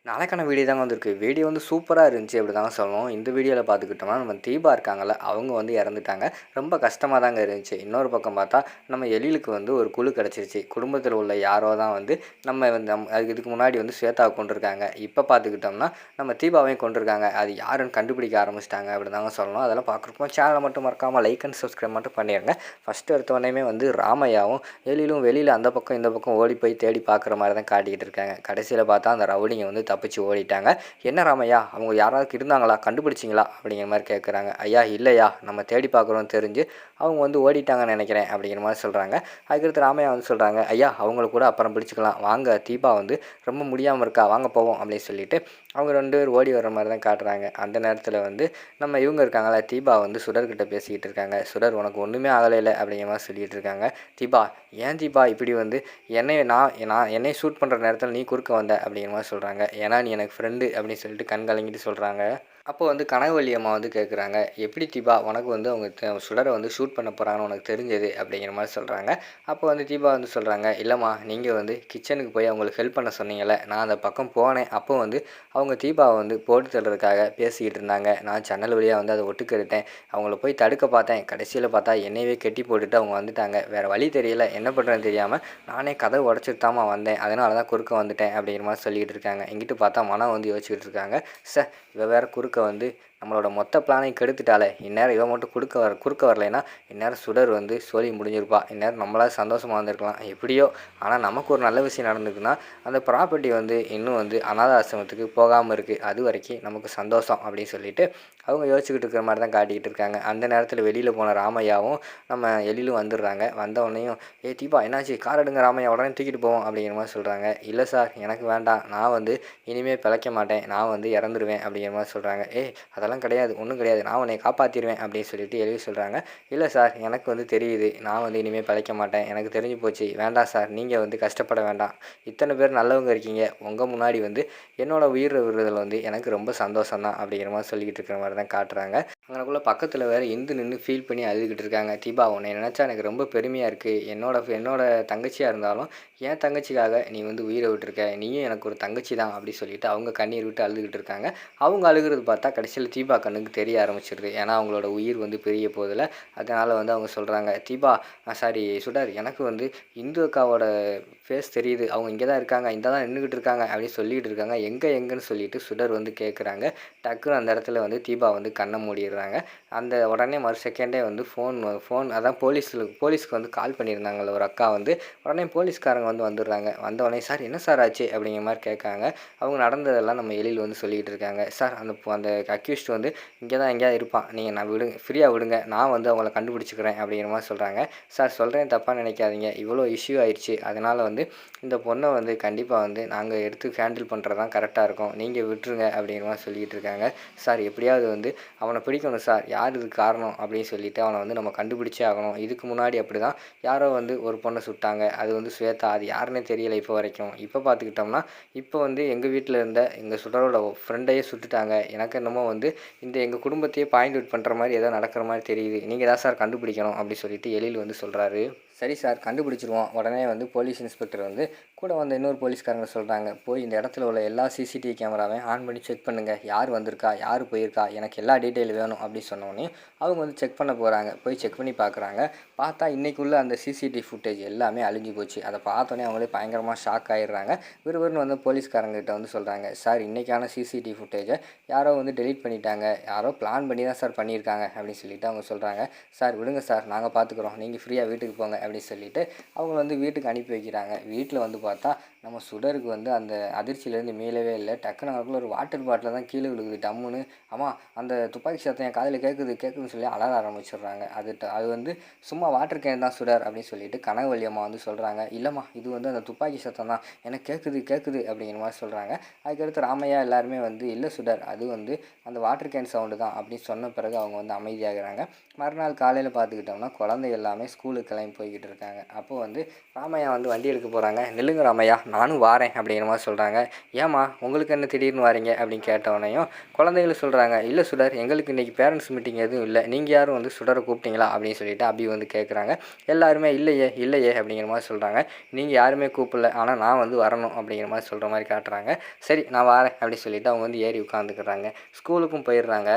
நாளைக்கான வீடியோ தாங்க வந்திருக்கு. வீடியோ வந்து சூப்பரா இருந்துச்சு அப்படி தாங்க சொல்லணும். இந்த வீடியோல பார்த்துக்கிட்டோம்னா, நம்ம தீபா இருக்காங்கல்ல, அவங்க வந்து இறந்துட்டாங்க. ரொம்ப கஷ்டமா தாங்க இருந்துச்சு. இன்னொரு பக்கம் பார்த்தா, நம்ம எழிலுக்கு வந்து ஒரு குழு கிடச்சிருச்சு. குடும்பத்தில உள்ள யாரோ தான் வந்து நம்ம வந்து அதுக்கு இதுக்கு முன்னாடி வந்து ஸ்வேதாவ கொன்றுருக்காங்க. இப்போ பார்த்துக்கிட்டோம்னா, நம்ம தீபாவையும் கொன்றுருக்காங்க. அது யாருன்னு கண்டுபிடிக்க ஆரம்பிச்சுட்டாங்க அப்படி தாங்க சொல்லணும். அதெல்லாம் பார்க்குறப்போ சேனலை மட்டும் மறக்காம லைக் அண்ட் சப்ஸ்கிரைப் மட்டும் பண்ணிடுங்க. ஃபஸ்ட்டு எடுத்தோடனேயுமே வந்து ராமையாவும் எழிலும் வெளியில அந்த பக்கம் இந்த பக்கம் ஓடி போய் தேடி பார்க்குற மாதிரி தான் காட்டிக்கிட்டு இருக்காங்க. கடைசியில பார்த்தா அந்த ரவுடிங்க வந்து தப்பிச்சு ஓடிட்டாங்க. என்ன ராமையா, அவங்க யாராவது இருந்தாங்களா, கண்டுபிடிச்சிங்களா அப்படிங்கிற மாதிரி கேட்குறாங்க. ஐயா இல்லையா, நம்ம தேடி பார்க்குறோன்னு தெரிஞ்சு அவங்க வந்து ஓடிட்டாங்கன்னு நினைக்கிறேன் அப்படிங்கிற மாதிரி சொல்கிறாங்க. அதுக்கடுத்து ராமையா வந்து சொல்கிறாங்க, ஐயா அவங்கள கூட அப்புறம் பிடிச்சிக்கலாம் வாங்க, தீபா வந்து ரொம்ப முடியாமல் இருக்கா, வாங்க போவோம் அப்படின்னு சொல்லிட்டு அவங்க 2 பேர் ஓடி வர மாதிரி தான் காட்டுறாங்க. அந்த நேரத்தில் வந்து நம்ம இவங்க இருக்காங்களா, தீபா வந்து சுடர்கிட்ட பேசிக்கிட்டு இருக்காங்க. சுடர் உனக்கு ஒன்றுமே ஆகலையில அப்படிங்கிற மாதிரி சொல்லிகிட்டு இருக்காங்க. தீபா ஏன் தீபா இப்படி வந்து என்னை ஷூட் பண்ணுற நேரத்தில் நீ குறுக்க வந்த அப்படிங்கிற மாதிரி சொல்கிறாங்க. ஏன்னா நீ எனக்கு ஃப்ரெண்டு அப்படின்னு சொல்லிட்டு கண் கலங்கிட்டு சொல்கிறாங்க. அப்போ வந்து கனகவள்ளி அம்மா வந்து கேட்குறாங்க, எப்படி தீபா உனக்கு வந்து அவங்க சுடரை வந்து ஷூட் பண்ண போகிறாங்கன்னு உனக்கு தெரிஞ்சது அப்படிங்கிற மாதிரி சொல்கிறாங்க. அப்போ வந்து தீபா வந்து சொல்கிறாங்க, இல்லைம்மா நீங்கள் வந்து கிச்சனுக்கு போய் அவங்களுக்கு ஹெல்ப் பண்ண சொன்னீங்கல்ல, நான் அந்த பக்கம் போனேன். அப்போ வந்து அவங்க தீபாவை வந்து போட்டு தள்ளுறதுக்காக பேசிக்கிட்டு இருந்தாங்க. நான் ஜன்னல் வழியாக வந்து அதை ஒட்டுக்கெடுத்தேன். அவங்கள போய் தடுக்க பார்த்தேன். கடைசியில் பார்த்தா என்னையவே கெட்டி போட்டுட்டு அவங்க வந்துட்டாங்க. வேறு வழி தெரியல, என்ன பண்ணுறேன்னு தெரியாமல் நானே கதவை உடச்சிட்டு தாம்மா வந்தேன். அதனால தான் குறுக்க வந்துட்டேன் அப்படிங்கிற மாதிரி சொல்லிக்கிட்டு இருக்காங்க. எங்கிட்ட பார்த்தா மனம் வந்து யோசிச்சுக்கிட்டு இருக்காங்க. இவ வேறு குறுக்க வந்து நம்மளோட மொத்த பிளானையும் கெடுத்துட்டாலே, இந்நேரம் இவன் மட்டும் குறுக்க வரலைன்னா இந்நேரம் சுடர் வந்து சோலி முடிஞ்சிருப்பா. இந்நேரம் நம்மளால் சந்தோஷமாக வந்திருக்கலாம். எப்படியோ ஆனால் நமக்கு ஒரு நல்ல விஷயம் நடந்துக்குன்னா அந்த ப்ராப்பர்ட்டி வந்து இன்னும் வந்து அனாத ஆசிரமத்துக்கு போகாமல் இருக்குது. அது வரைக்கும் நமக்கு சந்தோஷம் அப்படின்னு சொல்லிட்டு அவங்க யோசிச்சுக்கிட்டு இருக்கிற மாதிரி தான் காட்டிக்கிட்டு இருக்காங்க. அந்த நேரத்தில் வெளியில் போன ராமையாவும் நம்ம எழிலும் வந்துடுறாங்க. வந்தவொடனையும் தீபா என்னாச்சு, கார் எடுங்க ராமையா, உடனே தூக்கிட்டு போவோம் அப்படிங்கிற மாதிரி சொல்கிறாங்க. இல்லை சார் எனக்கு வேண்டாம், நான் வந்து இனிமேல் பிழைக்க மாட்டேன், நான் வந்து இறந்துருவேன் அப்படிங்கிற மாதிரி சொல்கிறாங்க. அதெல்லாம் கிடையாது, ஒன்றும் கிடையாது, நான் உன்னை காப்பாற்றிடுவேன் அப்படின்னு சொல்லிட்டு எழுதி சொல்கிறாங்க. இல்லை சார் எனக்கு வந்து தெரியுது, நான் வந்து இனிமேல் பிழைக்க மாட்டேன், எனக்கு தெரிஞ்சு போச்சு, வேண்டாம் சார் நீங்கள் வந்து கஷ்டப்பட வேண்டாம், இத்தனை பேர் நல்லவங்க இருக்கீங்க, உங்கள் முன்னாடி வந்து என்னோடய உயிர் விடுறதுல வந்து எனக்கு ரொம்ப சந்தோஷம் தான் அப்படிங்கிற மாதிரி சொல்லிக்கிட்டு இருக்கிற மாதிரி தான் காட்டுறாங்க. அங்கனக்குள்ளே பக்கத்தில் வேறு இந்து நின்று ஃபீல் பண்ணி அழுதுகிட்டு இருக்காங்க. தீபா உன்னை நினச்சா எனக்கு ரொம்ப பெருமையாக இருக்குது, என்னோட தங்கச்சியாக இருந்தாலும் என் தங்கச்சிக்காக நீ வந்து உயிரை விட்டுருக்க, நீயும் எனக்கு ஒரு தங்கச்சி தான் அப்படி சொல்லிட்டு அவங்க கண்ணீர் விட்டு அழுதுகிட்டு இருக்காங்க. அவங்க அழுகிறது பார்த்தா கடைசியில் தீபா கண்ணுக்கு தெரிய ஆரம்பிச்சிடுது. ஏன்னா அவங்களோட உயிர் வந்து பிரிய போதில். அதனால் வந்து அவங்க சொல்கிறாங்க, தீபா சாரி சுடர், எனக்கு வந்து இந்து அக்காவோட ஃபேஸ் தெரியுது, அவங்க இங்கே தான் இருக்காங்க, இங்கே தான் நின்றுக்கிட்டு இருக்காங்க அப்படின்னு சொல்லிகிட்டு இருக்காங்க. எங்கேன்னு சொல்லிட்டு சுடர் வந்து கேட்குறாங்க. டக்குன்னு அந்த இடத்துல வந்து தீபா வந்து கண்ணை மூடிடுறாங்க. அந்த உடனே மறு செகண்டே வந்து ஃபோன் அதான் போலீஸ்க்கு வந்து கால் பண்ணியிருந்தாங்கள்ல ஒரு அக்கா வந்து, உடனே போலீஸ்காரங்க வந்து வந்துடுறாங்க. வந்தவொடனே சார் என்ன சார் ஆச்சு அப்படிங்கிற மாதிரி கேட்காங்க. அவங்க நடந்ததெல்லாம் நம்ம எழில் வந்து சொல்லிகிட்டு இருக்காங்க. சார் அந்த அக்யூஸ்ட் வந்து இங்கே தான் எங்கேயாவது இருப்பான், நீங்கள் நான் ஃப்ரீயாக விடுங்க, நான் வந்து அவங்கள கண்டுபிடிச்சிக்கிறேன் அப்படிங்கிற மாதிரி சொல்கிறாங்க. சார் சொல்கிறேன் தப்பாக நினைக்காதீங்க, இவ்வளோ இஷ்யூ ஆயிடுச்சு, அதனால் வந்து இந்த பொண்ணை வந்து கண்டிப்பாக வந்து நாங்கள் எடுத்து ஹேண்டில் பண்ணுறது தான் கரெக்டாக இருக்கும், நீங்கள் விட்டுருங்க அப்படிங்கிற மாதிரி சொல்லிகிட்டு இருக்காங்க. சார் எப்படியாவது வந்து அவனை பிடிக்கணும் சார், யார் இதுக்கு காரணம் அப்படின்னு சொல்லிவிட்டு அவனை வந்து நம்ம கண்டுபிடிச்சே ஆகணும். இதுக்கு முன்னாடி அப்படி தான் யாரோ வந்து ஒரு பொண்ணை சுட்டாங்க, அது வந்து ஸ்வேதா, அது யாருன்னே தெரியலை இப்போ வரைக்கும். இப்போ பார்த்துக்கிட்டோம்னா இப்போ வந்து எங்கள் வீட்டில் இருந்த எங்கள் சுடரோட ஃப்ரெண்டையே சுட்டுட்டாங்க. எனக்கு என்னமோ வந்து எங்கள் குடும்பத்தையே பாயிண்ட் அவுட் பண்ணுற மாதிரி ஏதோ நடக்கிற மாதிரி தெரியுது, நீங்கள் தான் சார் கண்டுபிடிக்கணும் அப்படி சொல்லிட்டு எழில் வந்து சொல்கிறாரு. சரி சார் கண்டுபிடிச்சிருவோம். உடனே வந்து போலீஸ் இன்ஸ்பெக்டர் வந்து கூட வந்து இன்னொரு போலீஸ்காரங்க சொல்கிறாங்க, போய் இந்த இடத்துல உள்ள எல்லா சிசிடிவி கேமராவையும் ஆன் பண்ணி செக் பண்ணுங்கள், யார் வந்திருக்கா யார் போயிருக்கா, எனக்கு எல்லா டீட்டெயில் வேணும் அப்படின்னு சொன்னோடனே அவங்க வந்து செக் பண்ண போகிறாங்க. போய் செக் பண்ணி பார்க்குறாங்க. பார்த்தா இன்றைக்குள்ள அந்த சிசிடிவி ஃபுட்டேஜ் எல்லாமே அழிஞ்சு போச்சு. அதை பார்த்தோன்னே அவங்களே பயங்கரமாக ஷாக் ஆகிடுறாங்க. விறுவிறுன்னு வந்து போலீஸ்காரங்கிட்ட வந்து சொல்கிறாங்க, சார் இன்றைக்கான சிசிடிவி ஃபுட்டேஜை யாரோ வந்து டெலீட் பண்ணிட்டாங்க, யாரோ பிளான் பண்ணி தான் சார் பண்ணியிருக்காங்க அப்படின்னு சொல்லிட்டு அவங்க சொல்கிறாங்க. சார் விடுங்க சார், நாங்கள் பார்த்துக்குறோம், நீங்கள் ஃப்ரீயாக வீட்டுக்கு போங்க அப்படின்னு சொல்லிட்டு அவங்க வந்து வீட்டுக்கு அனுப்பி வைக்கிறாங்க. வீட்டில் வந்து பார்த்தா நம்ம சுடருக்கு வந்து அந்த அதிர்ச்சியிலேருந்து மீளவே இல்லை. டக்குன்னு அவருக்குள்ள ஒரு வாட்டர் பாட்டில் தான் கீழே விழுகுது டம்முன்னு. ஆமாம் அந்த துப்பாக்கி சத்தம் என் காதில் கேட்குதுன்னு சொல்லி அலற ஆரம்பிச்சிடுறாங்க. அது வந்து சும்மா வாட்டர் கேன் தான் சுடர் அப்படின்னு சொல்லிட்டு கனகவள்ளி அம்மா வந்து சொல்கிறாங்க. இல்லைம்மா இது வந்து அந்த துப்பாக்கி சத்தம் தான், எனக்கு கேட்குது அப்படிங்கிற மாதிரி சொல்கிறாங்க. அதுக்கடுத்து ராமையா எல்லாருமே வந்து இல்லை சுடர், அது வந்து அந்த வாட்டர் கேன் சவுண்டு தான் அப்படின்னு சொன்ன பிறகு அவங்க வந்து அமைதியாகிறாங்க. மறுநாள் காலையில் பார்த்துக்கிட்டோம்னா குழந்தை எல்லாமே ஸ்கூலுக்கு கிளம்பி போய்கிட்டு இருக்காங்க. அப்போது வந்து ராமையா வந்து வண்டி எடுக்க போகிறாங்க. நில்லுங்க ராமையா, நானும் வாரேன் அப்படிங்கிற மாதிரி சொல்கிறாங்க. ஏம்மா உங்களுக்கு என்ன திடீர்னு வாரீங்க அப்படின்னு கேட்டவனையும் குழந்தைகள் சொல்கிறாங்க, இல்லை சுடர் எங்களுக்கு இன்றைக்கி பேரண்ட்ஸ் மீட்டிங் எதுவும் இல்லை, நீங்கள் யாரும் வந்து சுடரை கூப்பிட்டீங்களா அப்படின்னு சொல்லிட்டு அபி வந்து கேட்குறாங்க. எல்லாருமே இல்லையே இல்லையே அப்படிங்கிற மாதிரி சொல்கிறாங்க. நீங்கள் யாருமே கூப்பிடல, ஆனால் நான் வந்து வரணும் அப்படிங்கிற மாதிரி சொல்கிற மாதிரி காட்டுறாங்க. சரி நான் வாரேன் அப்படின்னு சொல்லிட்டு அவங்க வந்து ஏறி உட்காந்துக்கிறாங்க. ஸ்கூலுக்கும் போயிடுறாங்க.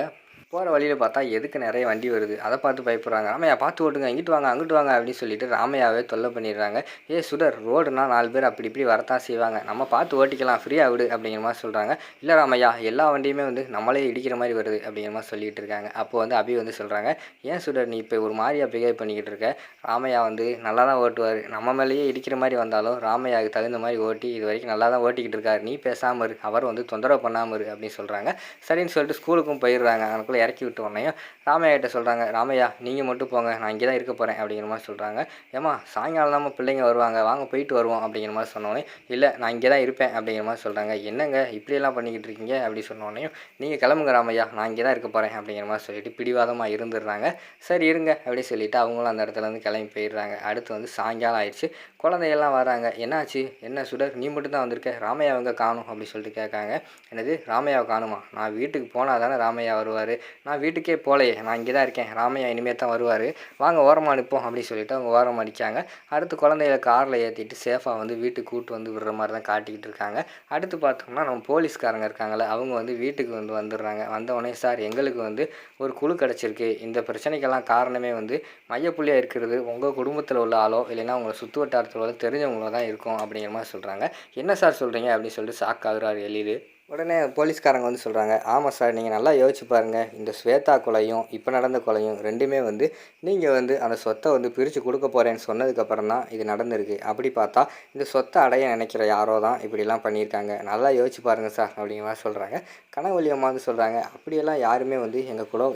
போகிற வழியில் பார்த்தா எதுக்கு நிறைய வண்டி வருது, அதை பார்த்து பயப்படுறாங்க. ராமையா பார்த்து ஓட்டுங்க, இங்கிட்டு வாங்க அங்கிட்டு வாங்க அப்படின்னு சொல்லிட்டு ராமையாவே தொல்லை பண்ணிடுறாங்க. சுடர் ரோடுனா 4 பேர் அப்படி இப்படி வரத்தான் செய்வாங்க, நம்ம பார்த்து ஓட்டிக்கலாம், ஃப்ரீயாக விடு அப்படிங்கிற மாதிரி சொல்கிறாங்க. இல்லை ராமையா எல்லா வண்டியுமே வந்து நம்மளே இடிக்கிற மாதிரி வருது அப்படிங்கிற மாதிரி சொல்லிட்டு இருக்காங்க. அப்போ வந்து அபி வந்து சொல்கிறாங்க, ஏன் சுடர் நீ இப்போ ஒரு மாதிரியாக பிஹேவ் பண்ணிக்கிட்டு இருக்க, ராமையா வந்து நல்லா தான் ஓட்டுவார், நம்ம மேலேயே இடிக்கிற மாதிரி வந்தாலும் ராமையாவுக்கு தகுந்த மாதிரி ஓட்டி இது வரைக்கும் நல்லா தான் ஓட்டிக்கிட்டு இருக்காரு, நீ பேசாமல் இரு, அவர் வந்து தொந்தரவு பண்ணாமல் இரு அப்படின்னு சொல்கிறாங்க. சரின்னு சொல்லிட்டு ஸ்கூலுக்கும் போயிடுறாங்க. அதுக்குள்ளே இறக்கி விட்டு உடனேயும் ராமையா கிட்ட சொல்கிறாங்க, ராமையா நீங்கள் மட்டும் போங்க, நான் இங்கே தான் இருக்க போகிறேன் அப்படிங்கிற மாதிரி சொல்கிறாங்க. ஏம்மா சாயங்காலம் தான் பிள்ளைங்க வருவாங்க, வாங்க போயிட்டு வருவோம் அப்படிங்கிற மாதிரி சொன்னோடனே, இல்லை நான் இங்கே தான் இருப்பேன் அப்படிங்கிற மாதிரி சொல்கிறாங்க. என்னங்க இப்படியெல்லாம் பண்ணிக்கிட்டு இருக்கீங்க அப்படி சொன்னோடனையும், நீங்கள் கிளம்புங்க ராமையா, நான் இங்கே தான் இருக்க போகிறேன் அப்படிங்கிற மாதிரி சொல்லிட்டு பிடிவாதமாக இருந்துடுறாங்க. சரி இருங்க அப்படின்னு சொல்லிட்டு அவங்களும் அந்த இடத்துலேருந்து கிளம்பி போயிடுறாங்க. அடுத்து வந்து சாயங்காலம் ஆயிடுச்சு. குழந்தையெல்லாம் வராங்க. என்னாச்சு என்ன சுடர் நீ மட்டும் தான் வந்திருக்க, ராமையா அவங்க காணும் அப்படின்னு சொல்லிட்டு கேட்காங்க. என்னது ராமையாவை காணுமா, நான் வீட்டுக்கு போனால் தானே ராமையா வருவார், நான் வீட்டுக்கே போகலையே, நான் இங்கே தான் இருக்கேன், ராமையா இனிமேல் தான் வருவார், வாங்க ஓரமாக அனுப்போம் அப்படின்னு சொல்லிட்டு அவங்க ஓரமாக அடிக்காங்க. அடுத்து குழந்தைகளை காரில் ஏற்றிட்டு சேஃபாக வந்து வீட்டுக்கு கூட்டு வந்து விடுற மாதிரி தான் காட்டிக்கிட்டு இருக்காங்க. அடுத்து பார்த்தோம்னா நம்ம போலீஸ்காரங்க இருக்காங்களே அவங்க வந்து வீட்டுக்கு வந்து வந்துடுறாங்க. வந்தவொடனே சார் எங்களுக்கு வந்து ஒரு குழு கிடச்சிருக்கு, இந்த பிரச்சனைக்கெல்லாம் காரணமே வந்து மையப்புள்ளியாக இருக்கிறது உங்கள் குடும்பத்தில் உள்ள ஆளோ இல்லைன்னா உங்களை சுற்று வட்டாரத்தில் உள்ள தெரிஞ்சவங்களோ தான் இருக்கும் அப்படிங்கிற மாதிரி சொல்கிறாங்க. என்ன சார் சொல்கிறீங்க அப்படின்னு சொல்லிட்டு ஷாக் ஆகுறாரு எழில். உடனே போலீஸ்காரங்க வந்து சொல்கிறாங்க, ஆமாம் சார் நீங்கள் நல்லா யோசிச்சு பாருங்கள், இந்த ஸ்வேதா கொலையும் இப்போ நடந்த கொலையும் ரெண்டுமே வந்து நீங்கள் வந்து அந்த சொத்தை வந்து பிரித்து கொடுக்க போகிறேன்னு சொன்னதுக்கப்புறம் தான் இது நடந்திருக்கு. அப்படி பார்த்தா இந்த சொத்தை அடைய நினைக்கிற யாரோ தான் இப்படிலாம் பண்ணியிருக்காங்க, நல்லா யோசிச்சு பாருங்கள் சார் அப்படிங்கிற மாதிரி சொல்கிறாங்க. கனகவள்ளி அம்மா வந்து சொல்கிறாங்க, அப்படியெல்லாம் யாருமே வந்து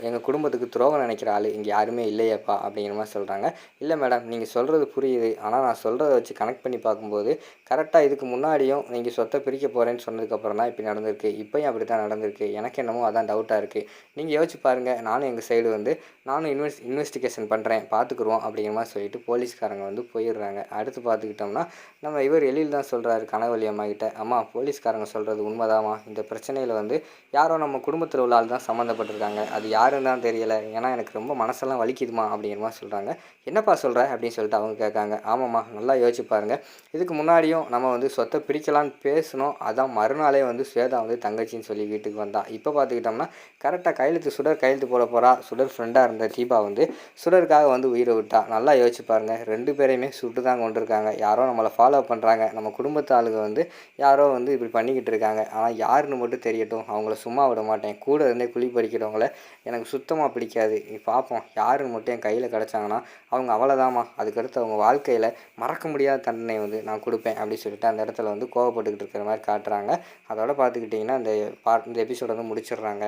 எங்கள் குடும்பத்துக்கு துரோகம் நினைக்கிற ஆள் இங்கே யாருமே இல்லையப்பா அப்படிங்கிற மாதிரி சொல்கிறாங்க. இல்லை மேடம் நீங்கள் சொல்கிறது புரியுது, ஆனால் நான் சொல்கிறத வச்சு கனெக்ட் பண்ணி பார்க்கும்போது கரெக்டாக இதுக்கு முன்னாடியும் நீங்கள் சொத்தை பிரிக்க போகிறேன்னு சொன்னதுக்கப்புறம் தான் இப்படி நடந்திருக்கு, இப்போயும் அப்படி தான் நடந்திருக்கு, எனக்கு என்னமோ அதான் டவுட்டாக இருக்குது, நீங்கள் யோசிச்சு பாருங்கள், நானும் எங்கள் சைடு வந்து நானும் இன்வெஸ்டிகேஷன் பண்ணுறேன் பார்த்துக்குருவோம் அப்படிங்கிற மாதிரி சொல்லிட்டு போலீஸ்காரங்க வந்து போயிடுறாங்க. அடுத்து பார்த்துக்கிட்டோம்னா நம்ம இவர் எழில் தான் சொல்கிறாரு கனகவள்ளி அம்மா கிட்ட, அம்மா போலீஸ்காரங்க சொல்கிறது உண்மைதாம்மா, இந்த பிரச்சனையில் வந்து யாரோ நம்ம குடும்பத்தில் உள்ள ஆள் தான் சம்மந்தப்பட்டிருக்காங்க, அது யாருன்னு தான் தெரியலை, ஏன்னா எனக்கு ரொம்ப மனசெல்லாம் வலிக்குதுமா அப்படிங்கிற மாதிரி சொல்கிறாங்க. என்னப்பா சொல்கிற அப்படின்னு சொல்லிட்டு அவங்க கேட்காங்க. ஆமாம்மா நல்லா யோசிச்சு பாருங்கள், இதுக்கு முன்னாடியும் நம்ம வந்து சொத்தை பிரிக்கலான்னு பேசணும், அதான் மறுநாளே வந்து ஸ்வேதா வந்து தங்கச்சின்னு சொல்லி வீட்டுக்கு வந்தா. இப்போ பார்த்துக்கிட்டோம்னா கரெக்டாக சுடர் கையெழுத்து போட போகிறா, சுடர் ஃப்ரெண்டாக இருந்த தீபா வந்து சுடருக்காக வந்து உயிரை விட்டா. நல்லா யோசிச்சு பாருங்கள், 2 பேரையுமே சுட்டு தான் கொண்டிருக்காங்க, யாரோ நம்மளை ஃபாலோ பண்ணுறாங்க, நம்ம குடும்பத்து ஆளுங்க வந்து யாரோ வந்து இப்படி பண்ணிக்கிட்டு இருக்காங்க, ஆனால் யாருன்னு மட்டும் தெரியட்டும், அவங்கள சும்மா விட மாட்டேன், கூட இருந்தே குழி பறிக்கிறவங்கள எனக்கு சுத்தமாக பிடிக்காது, பார்ப்போம் யாருன்னு மட்டும் என் கையில் கிடச்சாங்கன்னா அவங்க அவ்வளோதாம்மா, அதுக்கடுத்து அவங்க வாழ்க்கையில் மறக்க முடியாத தண்டனை வந்து நான் கொடுப்பேன் அப்படின்னு சொல்லிட்டு அந்த இடத்துல வந்து கோவப்பட்டுக்கிட்டு இருக்கிற மாதிரி காட்டுறாங்க. அதோட பார்த்துக்கிட்டிங்கன்னா இந்த எபிசோட வந்து முடிச்சிடுறாங்க.